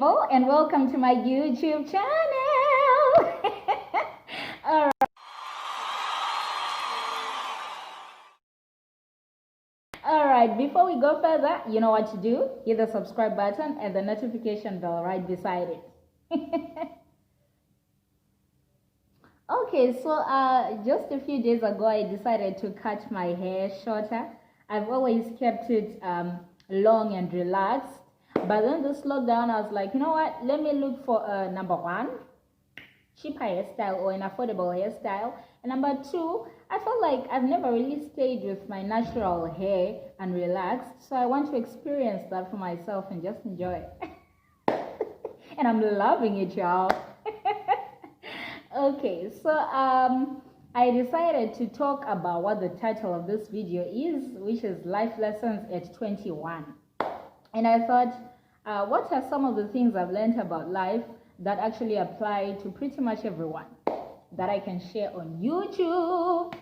people, and welcome to my YouTube channel. All right. All right, before we go further, you know what to do. Hit the subscribe button and the notification bell right beside it. Okay, so just a few days ago, I decided to cut my hair shorter. I've always kept it long and relaxed. But then this lockdown, I was like, you know what? Let me look for number one, cheaper hairstyle or an affordable hairstyle. And number two, I felt like I've never really stayed with my natural hair and relaxed. So I want to experience that for myself and just enjoy it. And I'm loving it, y'all. Okay, so I decided to talk about what the title of this video is, which is Life Lessons at 21. And I thought, what are some of the things I've learned about life that actually apply to pretty much everyone that I can share on YouTube?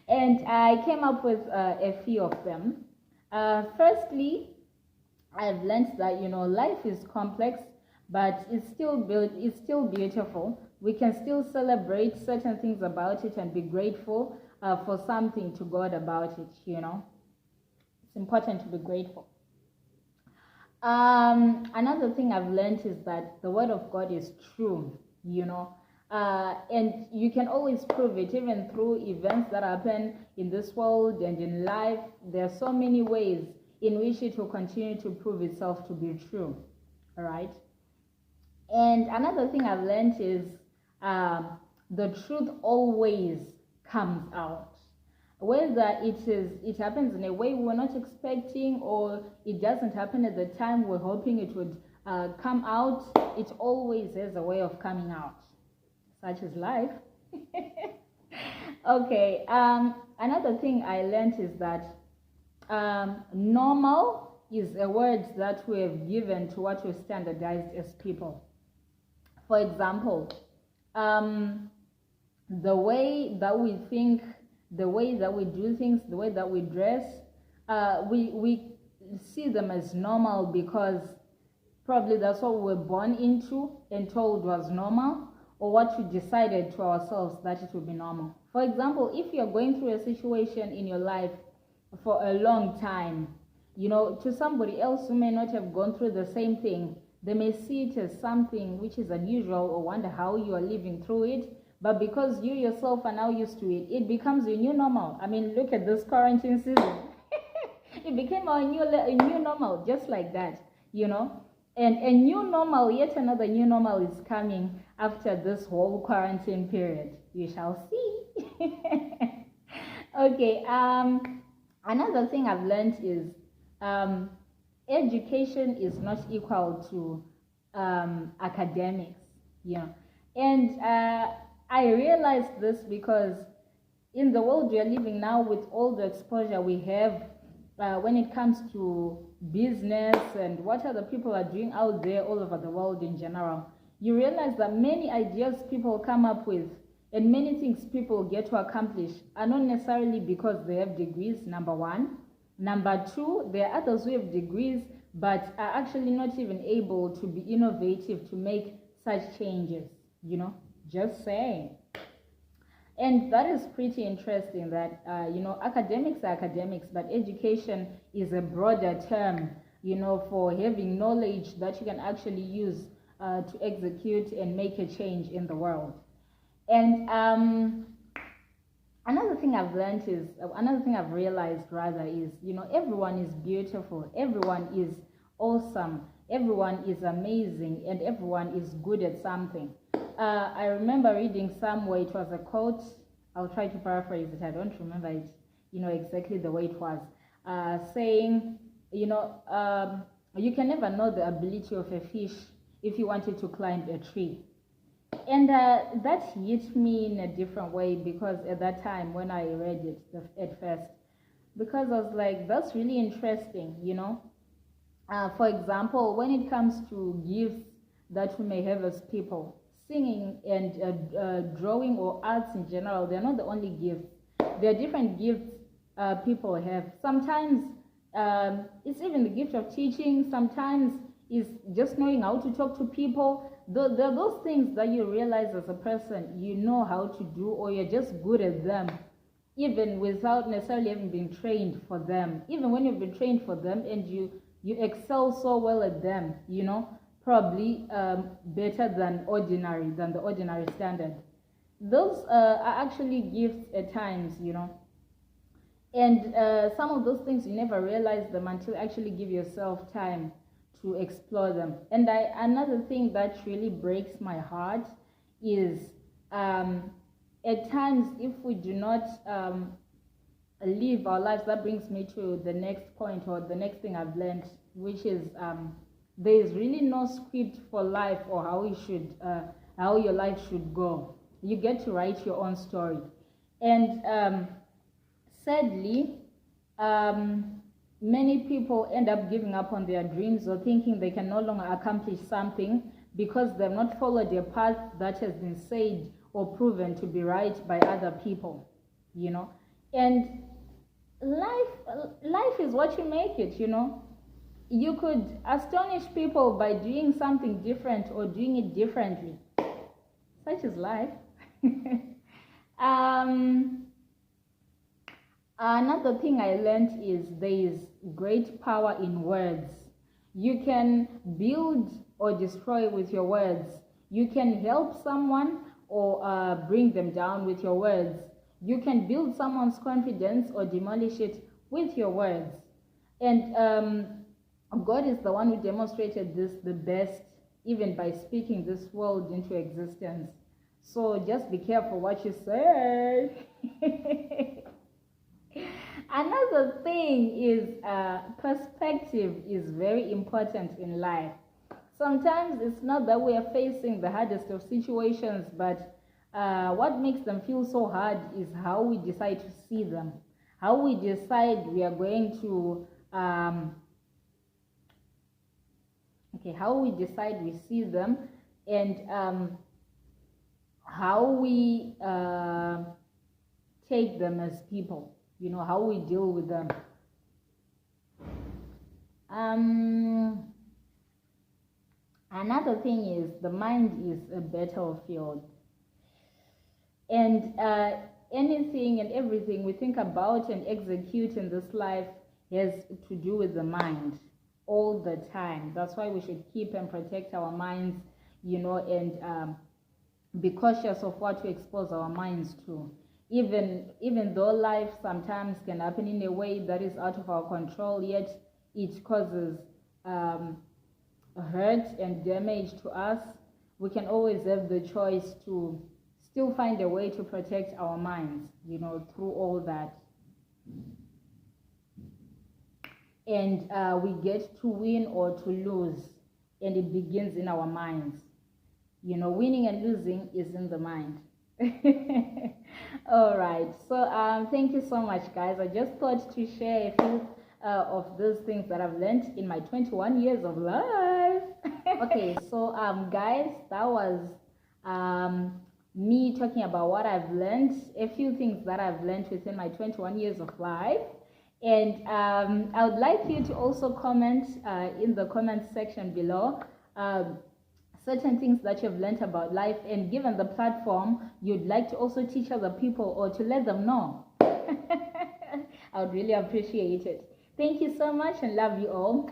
And I came up with a few of them. Firstly, I've learned that, life is complex, but it's still beautiful. We can still celebrate certain things about it and be grateful for something to God about it, It's important to be grateful. Another thing I've learned is that the word of God is true, and you can always prove it even through events that happen in this world and in life. There are so many ways in which it will continue to prove itself to be true. All right. And another thing I've learned is the truth always comes out. Whether it happens in a way we're not expecting or it doesn't happen at the time we're hoping it would come out, it always has a way of coming out. Such is life. Okay, another thing I learned is that normal is a word that we have given to what we standardized as people. For example, the way that we think, the way that we do things, the way that we dress, we see them as normal because probably that's what we were born into and told was normal, or what we decided to ourselves that it would be normal. For example, if you're going through a situation in your life for a long time, to somebody else who may not have gone through the same thing, they may see it as something which is unusual or wonder how you are living through it. But because you yourself are now used to it, it becomes your new normal. I mean, look at this quarantine season. It became a new normal, just like that, And a new normal, yet another new normal is coming after this whole quarantine period. You shall see. Okay, another thing I've learned is education is not equal to academics, and I realized this because in the world we are living now, with all the exposure we have when it comes to business and what other people are doing out there all over the world in general, you realize that many ideas people come up with and many things people get to accomplish are not necessarily because they have degrees, number one. Number two, there are others who have degrees but are actually not even able to be innovative to make such changes, just saying. And that is pretty interesting that, academics are academics, but education is a broader term, for having knowledge that you can actually use to execute and make a change in the world. And another thing I've realized is, everyone is beautiful, everyone is awesome, everyone is amazing, and everyone is good at something. I remember reading somewhere, it was a quote, I'll try to paraphrase it, I don't remember it, exactly the way it was, saying, you can never know the ability of a fish if you wanted to climb a tree. And that hit me in a different way, because at that time when I read it at first, because I was like, that's really interesting, For example, when it comes to gifts that we may have as people, singing and drawing or arts in general, they're not the only gifts. There are different gifts people have. Sometimes it's even the gift of teaching. Sometimes is just knowing how to talk to people. There are those things that you realize as a person you know how to do, or you're just good at them, even without necessarily having been trained for them. Even when you've been trained for them and you excel so well at them, you know, probably better than the ordinary standard. Those are actually gifts at times, you know. And some of those things you never realize them until you actually give yourself time to explore them. And another thing that really breaks my heart is at times if we do not live our lives. That brings me to the next point, or the next thing I've learned, which is there is really no script for life, or how your life should go. You get to write your own story. And sadly, many people end up giving up on their dreams, or thinking they can no longer accomplish something because they've not followed a path that has been said or proven to be right by other people, you know. And life is what you make it, you know. You could astonish people by doing something different or doing it differently. Such is life. Another thing I learned is there is great power in words. You can build or destroy with your words. You can help someone or bring them down with your words. You can build someone's confidence or demolish it with your words. And God is the one who demonstrated this the best, even by speaking this world into existence. So just be careful what you say. Another thing is perspective is very important in life. Sometimes it's not that we are facing the hardest of situations, but what makes them feel so hard is how we decide to see them, how we decide we are going to how we decide we see them, and how we take them as people, you know, how we deal with them. Another thing is the mind is a battlefield, and anything and everything we think about and execute in this life has to do with the mind all the time. That's why we should keep and protect our minds, you know, and be cautious of what we expose our minds to. Even though life sometimes can happen in a way that is out of our control, yet it causes hurt and damage to us, we can always have the choice to still find a way to protect our minds, you know, through all that. And we get to win or to lose, and it begins in our minds. You know, winning and losing is in the mind. All right, so thank you so much, guys. I just thought to share a few of those things that I've learned in my 21 years of life. Okay, so guys, that was me talking about what I've learned, a few things that I've learned within my 21 years of life. And I would like you to also comment in the comment section below certain things that you've learned about life, and given the platform, you'd like to also teach other people or to let them know. I would really appreciate it. Thank you so much and love you all.